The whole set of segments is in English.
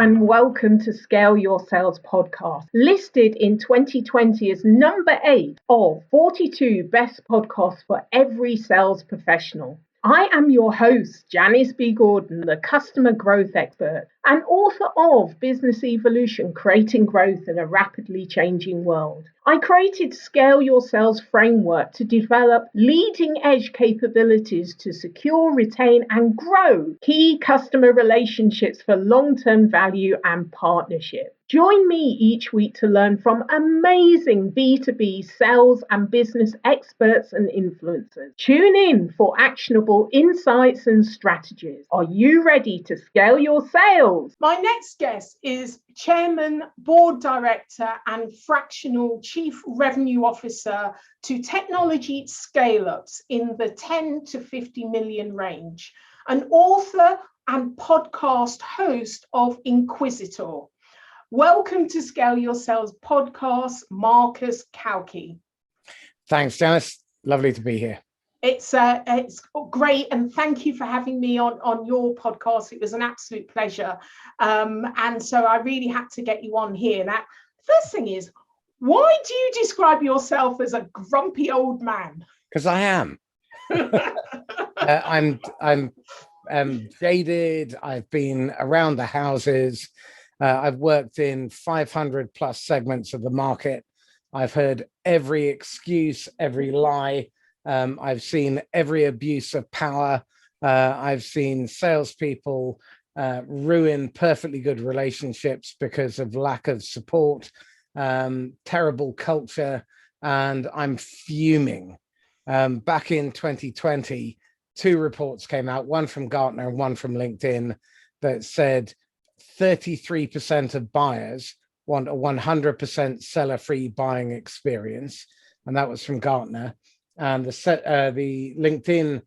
and welcome to Scale Your Sales podcast, listed in 2020 as number 8 of 42 best podcasts for every sales professional. I am your host, Janice B Gordon, the customer growth expert and author of Business Evolution, Creating Growth in a Rapidly Changing World. I created Scale Your Sales framework to develop leading edge capabilities to secure, retain, and grow key customer relationships for long-term value and partnership. Join me each week to learn from amazing B2B sales and business experts and influencers. Tune in for actionable insights and strategies. Are you ready to scale your sales? My next guest is Chairman, Board Director, and Fractional Chief Revenue Officer to technology scale-ups in the 10 to 50 million range, an author and podcast host of Inquisitor. Welcome to Scale Your Sales podcast, Marcus Cauchi. Thanks, Janice. Lovely to be here. It's great, and thank you for having me on your podcast. It was an absolute pleasure, and so I really had to get you on here. Now, first thing is, why do you describe yourself as a grumpy old man? Because I am. I'm jaded. I've been around the houses. I've worked in 500 plus segments of the market. I've heard every excuse, every lie. I've seen every abuse of power. I've seen salespeople ruin perfectly good relationships because of lack of support, terrible culture, and I'm fuming. Back in 2020, 2 reports came out, one from Gartner and one from LinkedIn, that said 33% of buyers want a 100% seller-free buying experience, and that was from Gartner. And the LinkedIn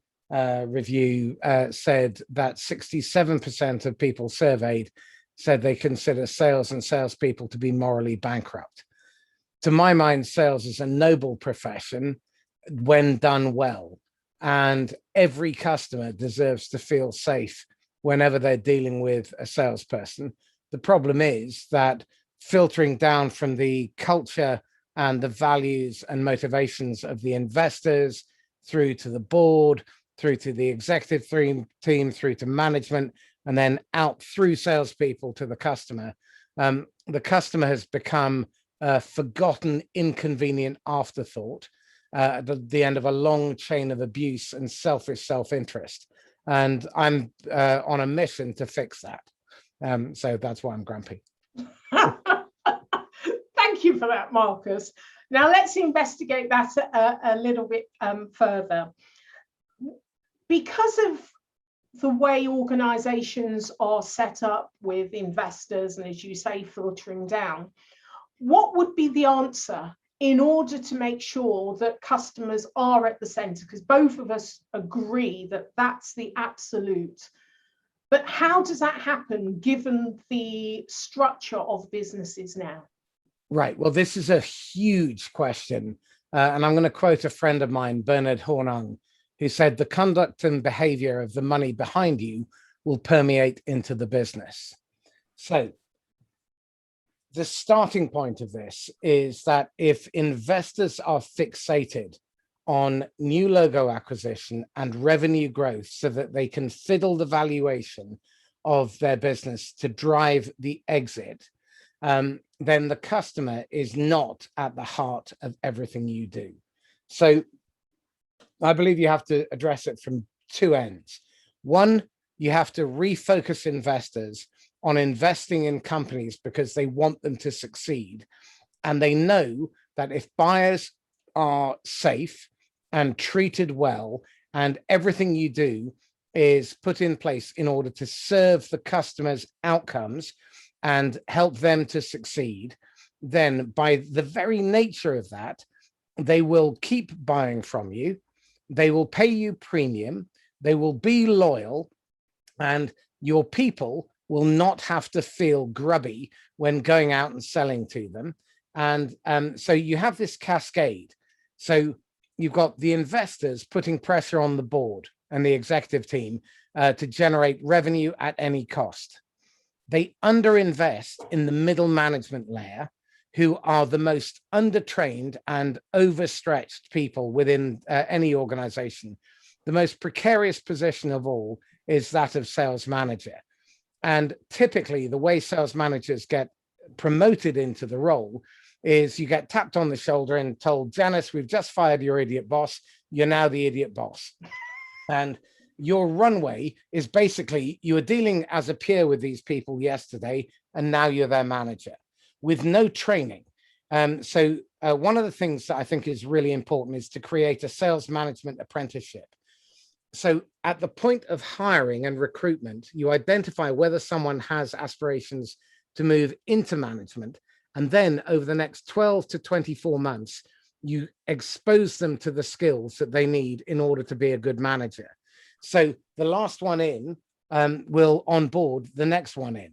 review said that 67% of people surveyed said they consider sales and salespeople to be morally bankrupt. To my mind, sales is a noble profession when done well, and every customer deserves to feel safe whenever they're dealing with a salesperson. The problem is that filtering down from the culture and the values and motivations of the investors through to the board, through to the executive team, through to management, and then out through salespeople to the customer has become a forgotten, inconvenient afterthought at the end of a long chain of abuse and selfish self-interest. And I'm on a mission to fix that. So that's why I'm grumpy. Thank you for that, Marcus. Now let's investigate that a little bit further. Because of the way organizations are set up with investors and, as you say, filtering down, what would be the answer in order to make sure that customers are at the center? Because both of us agree that that's the absolute. But how does that happen given the structure of businesses now? Right. Well, this is a huge question. And I'm going to quote a friend of mine, Bernard Hornung, who said, the conduct and behavior of the money behind you will permeate into the business. So the starting point of this is that if investors are fixated on new logo acquisition and revenue growth so that they can fiddle the valuation of their business to drive the exit, then the customer is not at the heart of everything you do. So I believe you have to address it from 2 ends. One, you have to refocus investors on investing in companies because they want them to succeed. And they know that if buyers are safe and treated well, and everything you do is put in place in order to serve the customer's outcomes and help them to succeed, then by the very nature of that, they will keep buying from you, they will pay you premium, they will be loyal, and your people will not have to feel grubby when going out and selling to them. And so you have this cascade. So you've got the investors putting pressure on the board and the executive team to generate revenue at any cost. they underinvest in the middle management layer, who are the most undertrained and overstretched people within any organization. The most precarious position of all is that of sales manager. And typically the way sales managers get promoted into the role is you get tapped on the shoulder and told, Janice, we've just fired your idiot boss. You're now the idiot boss. And your runway is basically you were dealing as a peer with these people yesterday, and now you're their manager with no training. So one of the things that I think is really important is to create a sales management apprenticeship. So at the point of hiring and recruitment, you identify whether someone has aspirations to move into management. And then over the next 12 to 24 months, you expose them to the skills that they need in order to be a good manager. So the last one in will onboard the next one in.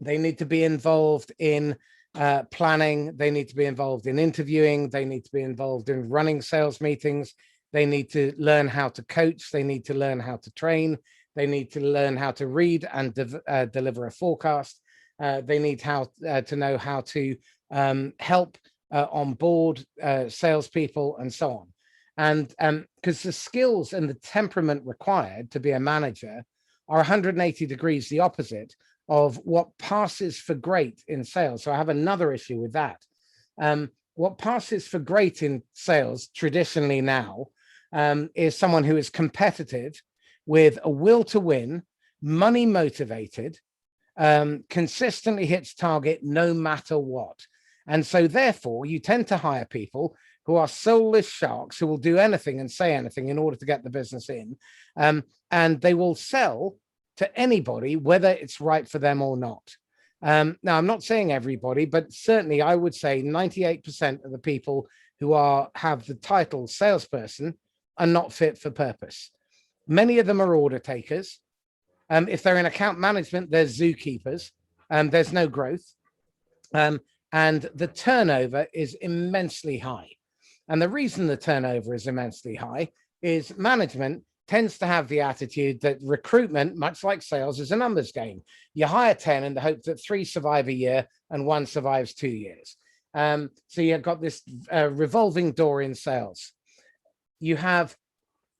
They need to be involved in planning. They need to be involved in interviewing. They need to be involved in running sales meetings. They need to learn how to coach. They need to learn how to train. They need to learn how to read and deliver a forecast. They need to know how to help onboard salespeople and so on. And because the skills and the temperament required to be a manager are 180 degrees the opposite of what passes for great in sales. So I have another issue with that. What passes for great in sales traditionally now is someone who is competitive, with a will to win, money motivated, consistently hits target no matter what. And so therefore you tend to hire people who are soulless sharks who will do anything and say anything in order to get the business in. And they will sell to anybody, whether it's right for them or not. Now, I'm not saying everybody, but certainly I would say 98% of the people who have the title salesperson are not fit for purpose. Many of them are order takers. If they're in account management, they're zookeepers. There's no growth. And the turnover is immensely high. And the reason the turnover is immensely high is management tends to have the attitude that recruitment, much like sales, is a numbers game. You hire 10 in the hope that 3 survive a year and 1 survives 2 years. So you've got this revolving door in sales. You have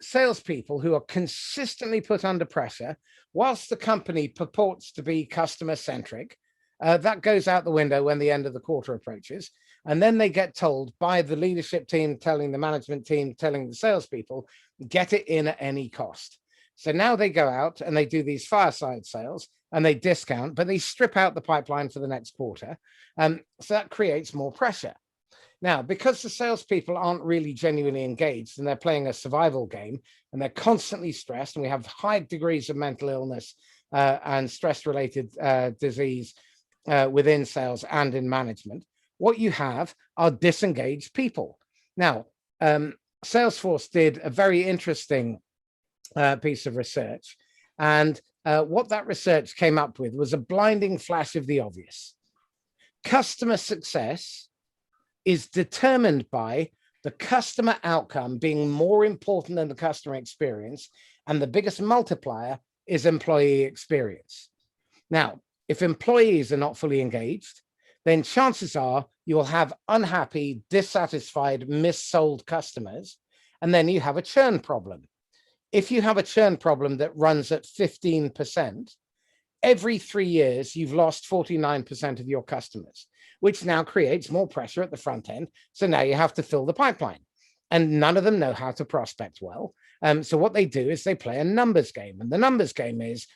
salespeople who are consistently put under pressure, whilst the company purports to be customer centric. That goes out the window when the end of the quarter approaches. And then they get told by the leadership team, telling the management team, telling the salespeople, get it in at any cost. So now they go out and they do these fireside sales and they discount, but they strip out the pipeline for the next quarter. So that creates more pressure. Now, because the salespeople aren't really genuinely engaged and they're playing a survival game and they're constantly stressed, and we have high degrees of mental illness and stress-related disease within sales and in management, what you have are disengaged people. Now, Salesforce did a very interesting piece of research, and what that research came up with was a blinding flash of the obvious. Customer success is determined by the customer outcome being more important than the customer experience, and the biggest multiplier is employee experience. Now, if employees are not fully engaged, then chances are you'll have unhappy, dissatisfied, missold customers, and then you have a churn problem. If you have a churn problem that runs at 15%, every 3 years, you've lost 49% of your customers, which now creates more pressure at the front end. So now you have to fill the pipeline, and none of them know how to prospect well. So what they do is they play a numbers game, and the numbers game is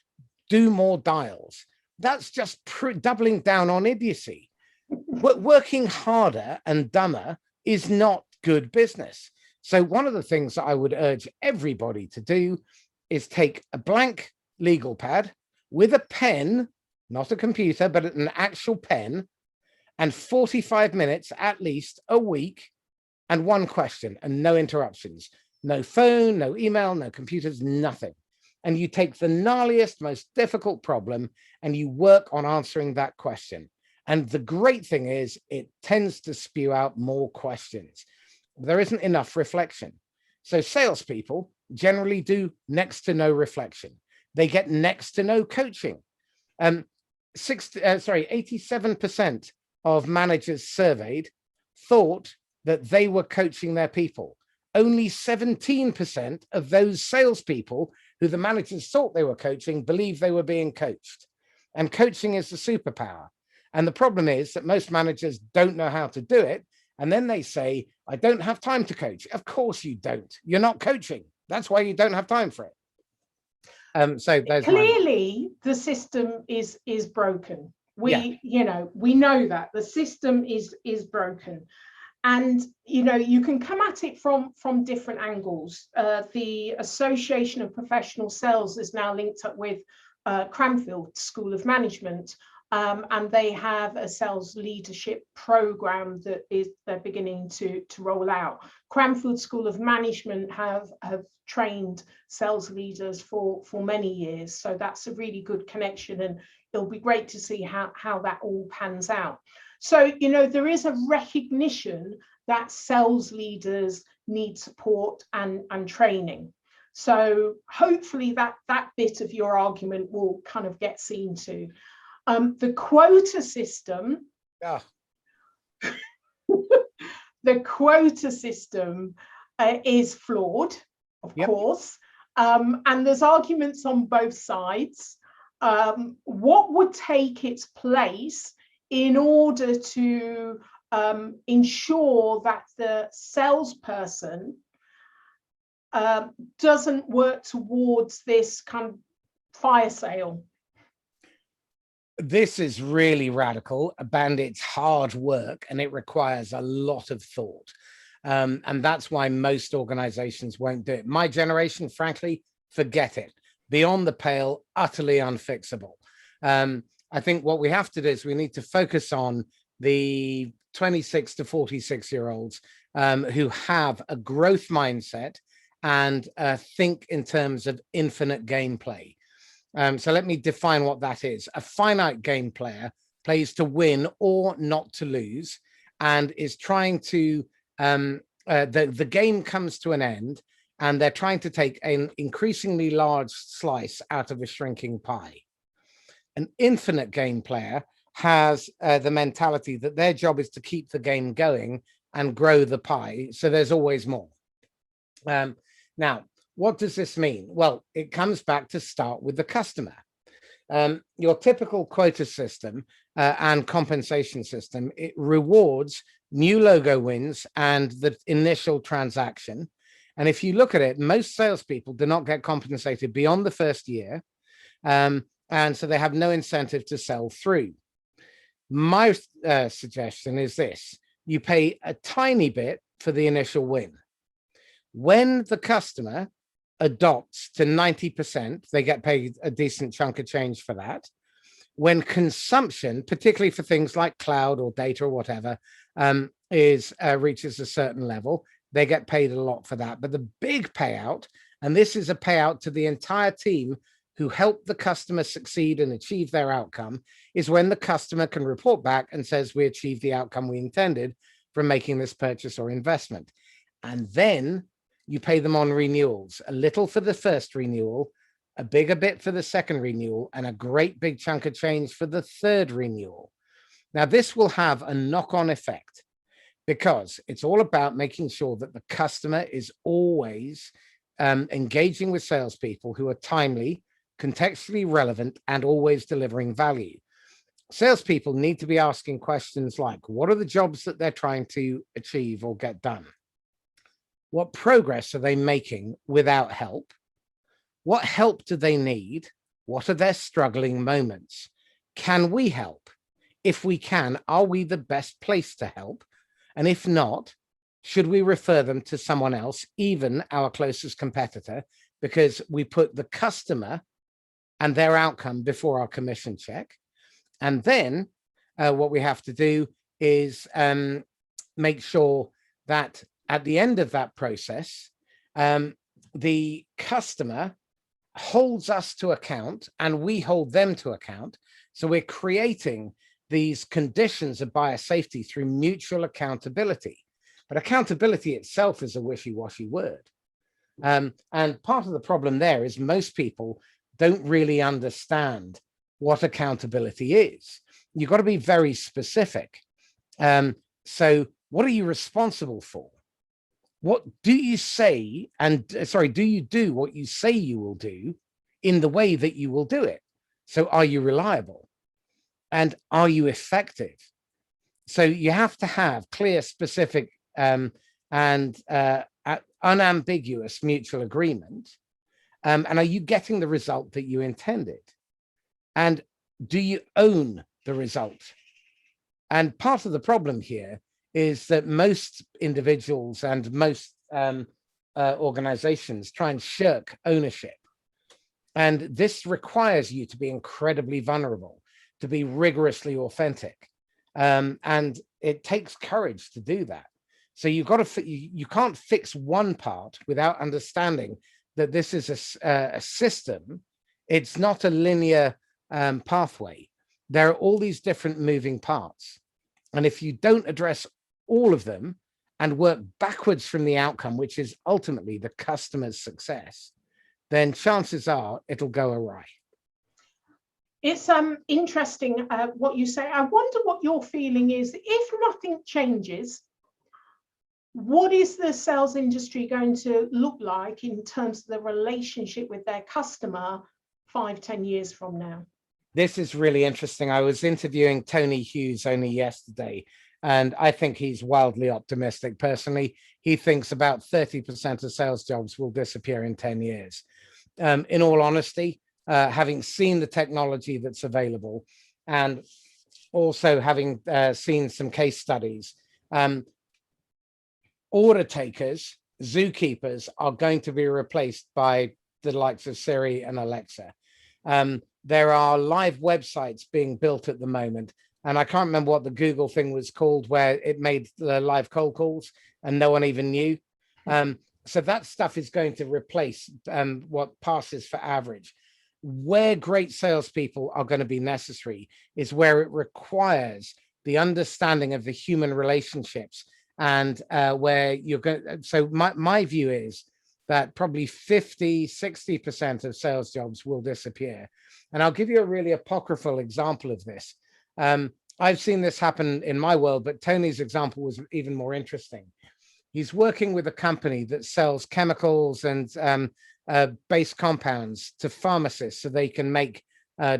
do more dials. That's just doubling down on idiocy. Working harder and dumber is not good business. So one of the things that I would urge everybody to do is take a blank legal pad with a pen, not a computer, but an actual pen, and 45 minutes at least a week, and one question and no interruptions, no phone, no email, no computers, nothing. And you take the gnarliest, most difficult problem and you work on answering that question. And the great thing is it tends to spew out more questions. There isn't enough reflection. So salespeople generally do next to no reflection. They get next to no coaching. 87% of managers surveyed thought that they were coaching their people. Only 17% of those salespeople who the managers thought they were coaching believed they were being coached. And coaching is the superpower. And the problem is that most managers don't know how to do it. And then they say, I don't have time to coach. Of course you don't. You're not coaching. That's why you don't have time for it. So clearly the system is broken. We know that the system is broken. And you can come at it from different angles. The Association of Professional Sales is now linked up with Cranfield School of Management, and they have a sales leadership program that they're beginning to roll out. Cranfield School of Management have trained sales leaders for many years, so that's a really good connection, and it'll be great to see how that all pans out. So, there is a recognition that sales leaders need support and training. So hopefully that bit of your argument will kind of get seen to. The quota system, the quota system is flawed, of course, and there's arguments on both sides. What would take its place in order to ensure that the salesperson doesn't work towards this kind of fire sale? This is really radical, and it's hard work, and it requires a lot of thought. And that's why most organizations won't do it. My generation, frankly, forget it. Beyond the pale, utterly unfixable. I think what we have to do is we need to focus on the 26 to 46-year-olds who have a growth mindset and think in terms of infinite gameplay. So let me define what that is. A finite game player plays to win or not to lose, and is trying to, the game comes to an end, and they're trying to take an increasingly large slice out of a shrinking pie. An infinite game player has the mentality that their job is to keep the game going and grow the pie, so there's always more. Now, what does this mean? Well, it comes back to start with the customer. Your typical quota system and compensation system, it rewards new logo wins and the initial transaction. And if you look at it, most salespeople do not get compensated beyond the first year. And so they have no incentive to sell through. My suggestion is this: you pay a tiny bit for the initial win. When the customer adopts to 90%, they get paid a decent chunk of change for that. When consumption, particularly for things like cloud or data or whatever, reaches a certain level, they get paid a lot for that. But the big payout, and this is a payout to the entire team who helped the customer succeed and achieve their outcome, is when the customer can report back and says, we achieved the outcome we intended from making this purchase or investment. And then you pay them on renewals, a little for the first renewal, a bigger bit for the second renewal, and a great big chunk of change for the third renewal. Now, this will have a knock-on effect, because it's all about making sure that the customer is always engaging with salespeople who are timely, contextually relevant, and always delivering value. Salespeople need to be asking questions like, what are the jobs that they're trying to achieve or get done? What progress are they making without help? What help do they need? What are their struggling moments? Can we help? If we can, are we the best place to help? And if not, should we refer them to someone else, even our closest competitor, because we put the customer and their outcome before our commission check? And then what we have to do is make sure that at the end of that process, the customer holds us to account and we hold them to account. So we're creating these conditions of buyer safety through mutual accountability. But accountability itself is a wishy-washy word. And part of the problem there is most people don't really understand what accountability is. You've got to be very specific. So what are you responsible for? What do you say? And do you do what you say you will do in the way that you will do it? So are you reliable? And are you effective? So you have to have clear, specific, and unambiguous mutual agreement. And are you getting the result that you intended? And do you own the result? And part of the problem here is that most individuals and most organizations try and shirk ownership. And this requires you to be incredibly vulnerable, to be rigorously authentic. And it takes courage to do that. So you can't fix one part without understanding that this is a system. It's not a linear pathway. There are all these different moving parts. And if you don't address all of them and work backwards from the outcome, which is ultimately the customer's success, then chances are it'll go awry. It's interesting what you say. I wonder what your feeling is. If nothing changes, what is the sales industry going to look like in terms of the relationship with their customer 5-10 years from now? This is really interesting. I was interviewing Tony Hughes only yesterday, and I think he's wildly optimistic. Personally, he thinks about 30% of sales jobs will disappear in 10 years. In all honesty, having seen the technology that's available and also having seen some case studies, order takers, zookeepers are going to be replaced by the likes of Siri and Alexa. There are live websites being built at the moment, and I can't remember what the Google thing was called, where it made the live cold calls and no one even knew. So that stuff is going to replace what passes for average. Where great salespeople are going to be necessary is where it requires the understanding of the human relationships, and where you're going. So my view is that probably 50-60% of sales jobs will disappear. And I'll give you a really apocryphal example of this. I've seen this happen in my world, but Tony's example was even more interesting. He's working with a company that sells chemicals and base compounds to pharmacists so they can make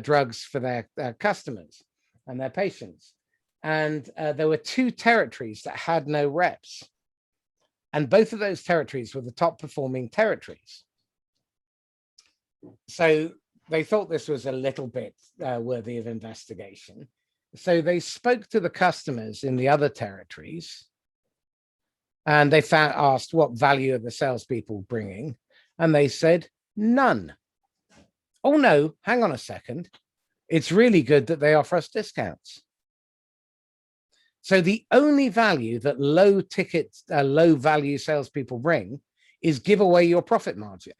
drugs for their customers and their patients. And there were 2 territories that had no reps. And both of those territories were the top performing territories. So they thought this was a little bit worthy of investigation. So they spoke to the customers in the other territories, and they asked what value are the salespeople bringing, and they said none. Oh no, hang on a second. It's really good that they offer us discounts. So the only value that low ticket, low value salespeople bring is give away your profit margin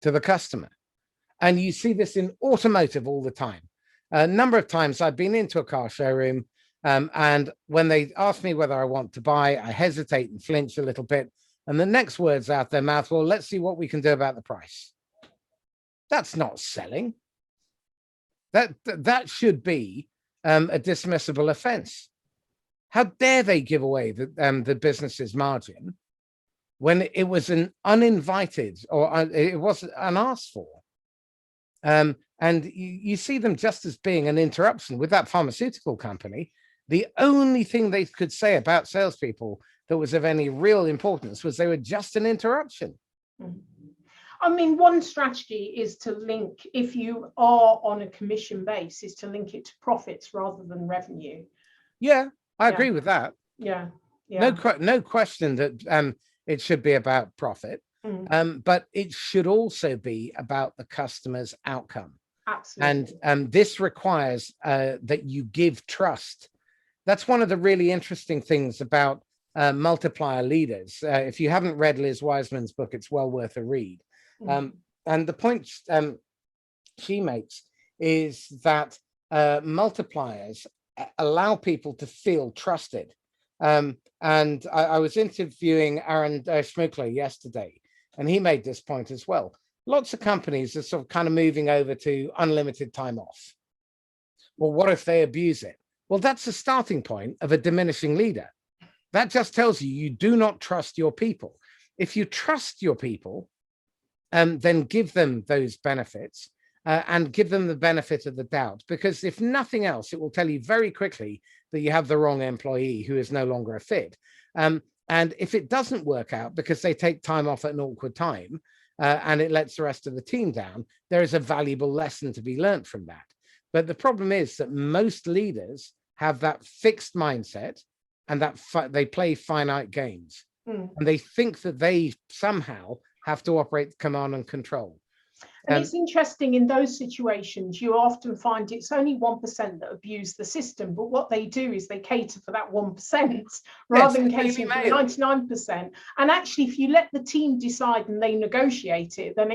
to the customer. And you see this in automotive all the time. A number of times I've been into a car showroom, and when they ask me whether I want to buy, I hesitate and flinch a little bit. And the next words out their mouth, well, let's see what we can do about the price. That's not selling. That should be a dismissible offense. How dare they give away the business's margin when it was an uninvited, or it wasn't unasked for? And you see them just as being an interruption. With that pharmaceutical company, the only thing they could say about salespeople that was of any real importance was they were just an interruption. I mean, one strategy is to link, if you are on a commission base, is to link it to profits rather than revenue. Yeah, I agree with that. Yeah. No question that it should be about profit, but it should also be about the customer's outcome. Absolutely. And this requires that you give trust. That's one of the really interesting things about multiplier leaders. If you haven't read Liz Wiseman's book, it's well worth a read. And the point she makes is that multipliers allow people to feel trusted. And I was interviewing Aaron Schmuckler yesterday, and he made this point as well. lots of companies are sort of kind of moving over to unlimited time off. Well, what if they abuse it? Well, that's the starting point of a diminishing leader. That just tells you you do not trust your people. If you trust your people, then give them those benefits and give them the benefit of the doubt, because if nothing else, it will tell you very quickly that you have the wrong employee who is no longer a fit. And if it doesn't work out because they take time off at an awkward time and it lets the rest of the team down, there is a valuable lesson to be learned from that. But the problem is that most leaders have that fixed mindset and that they play finite games. And they think that they somehow have to operate command and control. And it's interesting, in those situations, you often find it's only 1% that abuse the system, but what they do is they cater for that 1% rather than catering for the 99%. And actually, if you let the team decide and they negotiate it, then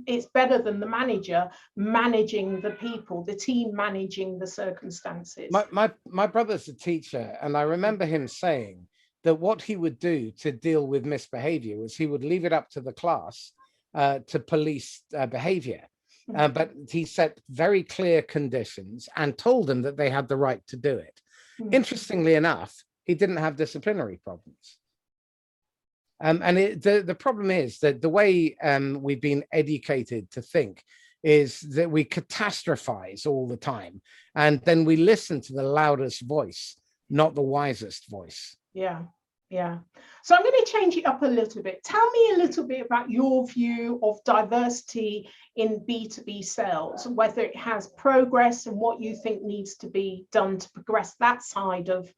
it's better than the manager managing the people, the team managing the circumstances. My brother's a teacher, and I remember him saying that what he would do to deal with misbehavior was he would leave it up to the class to police behavior. But he set very clear conditions and told them that they had the right to do it. Interestingly enough, he didn't have disciplinary problems. And the problem is that the way we've been educated to think is that we catastrophize all the time, and then we listen to the loudest voice, not the wisest voice. Yeah. So I'm going to change it up a little bit. Tell me a little bit about your view of diversity in B2B sales, whether it has progress and what you think needs to be done to progress that side of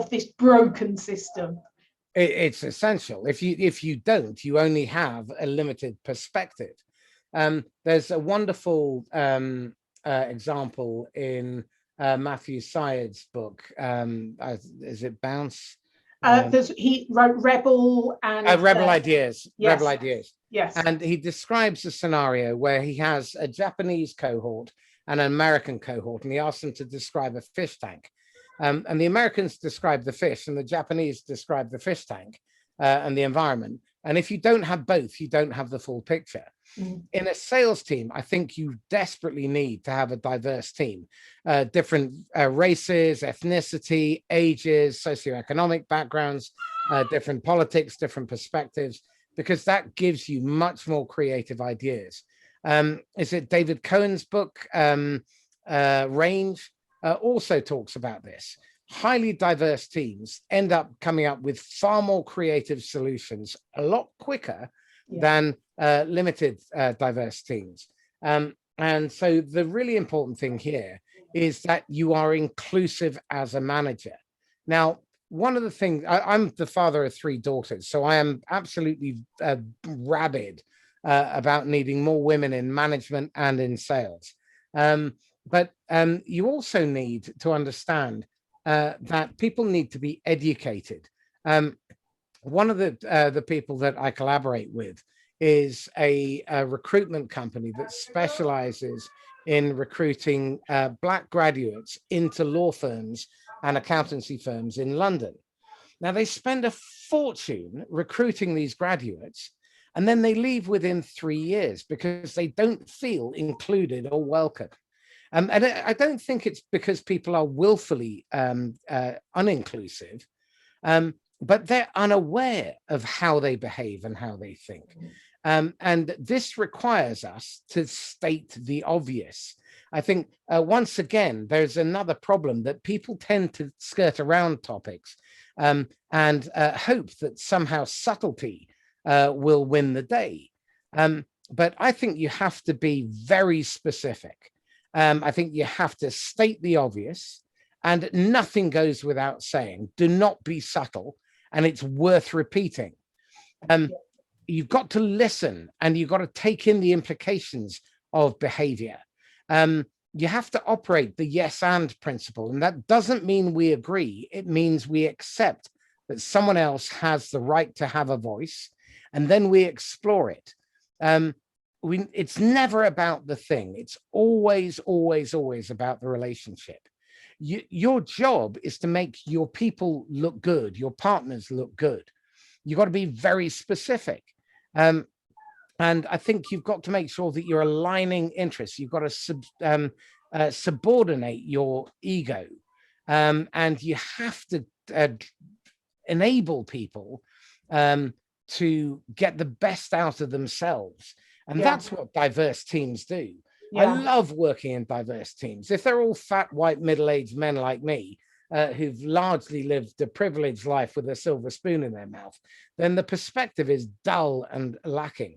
this broken system. It's essential. If you don't, you only have a limited perspective. There's a wonderful example in Matthew Syed's book. Is it Bounce? He wrote Rebel and Rebel Ideas. Yes. Rebel Ideas. Yes. And he describes a scenario where he has a Japanese cohort and an American cohort, and he asks them to describe a fish tank. And the Americans describe the fish, and the Japanese describe the fish tank and the environment. And if you don't have both, you don't have the full picture. In a sales team, I think you desperately need to have a diverse team, different races, ethnicity, ages, socioeconomic backgrounds, different politics, different perspectives, because that gives you much more creative ideas. Is it David Cohen's book, Range, also talks about this. Highly diverse teams end up coming up with far more creative solutions a lot quicker than limited diverse teams. And so the really important thing here is that you are inclusive as a manager. Now, one of the things, I'm the father of 3 daughters, so I am absolutely rabid about needing more women in management and in sales. But you also need to understand that people need to be educated. One of the people that I collaborate with is a recruitment company that specializes in recruiting Black graduates into law firms and accountancy firms in London. Now, they spend a fortune recruiting these graduates, and then they leave within 3 years because they don't feel included or welcome. And I don't think it's because people are willfully uninclusive, but they're unaware of how they behave and how they think. And this requires us to state the obvious. I think, once again, there's another problem that people tend to skirt around topics and hope that somehow subtlety will win the day. But I think you have to be very specific. I think you have to state the obvious, and nothing goes without saying. Do not be subtle, and it's worth repeating. You've got to listen, and you've got to take in the implications of behavior. You have to operate the yes and principle, and that doesn't mean we agree. It means we accept that someone else has the right to have a voice, and then we explore it. It's never about the thing. It's always, always, always about the relationship. Your job is to make your people look good, your partners look good. You've got to be very specific. And I think you've got to make sure that you're aligning interests. You've got to subordinate your ego. And you have to enable people to get the best out of themselves. And that's what diverse teams do. I love working in diverse teams. If they're all fat, white, middle-aged men like me, who've largely lived a privileged life with a silver spoon in their mouth, then the perspective is dull and lacking.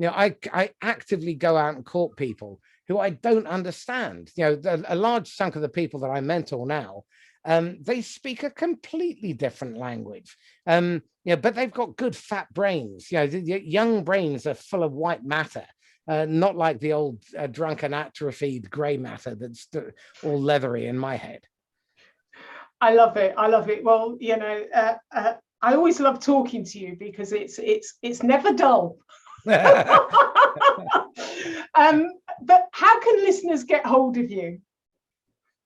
I actively go out and court people who I don't understand. A large chunk of the people that I mentor now, they speak a completely different language. But they've got good fat brains. The young brains are full of white matter, not like the old drunken atrophied gray matter that's all leathery in my head. I love it. I love it. Well, I always love talking to you because it's never dull. But how can listeners get hold of you?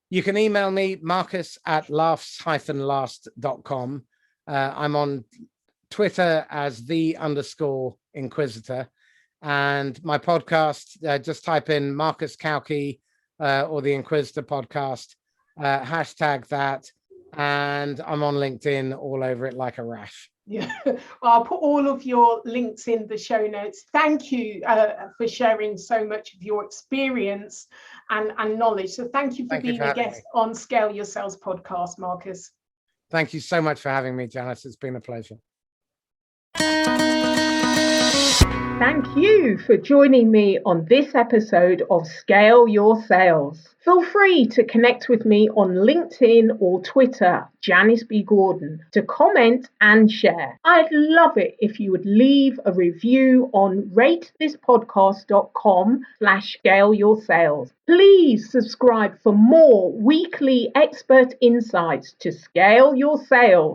You can email me, marcus@laughs-last.com. I'm on Twitter as _inquisitor. And my podcast, just type in Marcus Cauchi or the Inquisitor podcast, hashtag that. And I'm on LinkedIn all over it like a rash. Yeah, well, I'll put all of your links in the show notes. Thank you for sharing so much of your experience and knowledge. So thank you for being a guest on Scale Your Sales podcast, Marcus. Thank you so much for having me, Janice. It's been a pleasure. Thank you for joining me on this episode of Scale Your Sales. Feel free to connect with me on LinkedIn or Twitter, Janice B Gordon, to comment and share. I'd love it if you would leave a review on ratethispodcast.com/scaleyoursales. Please subscribe for more weekly expert insights to scale your sales.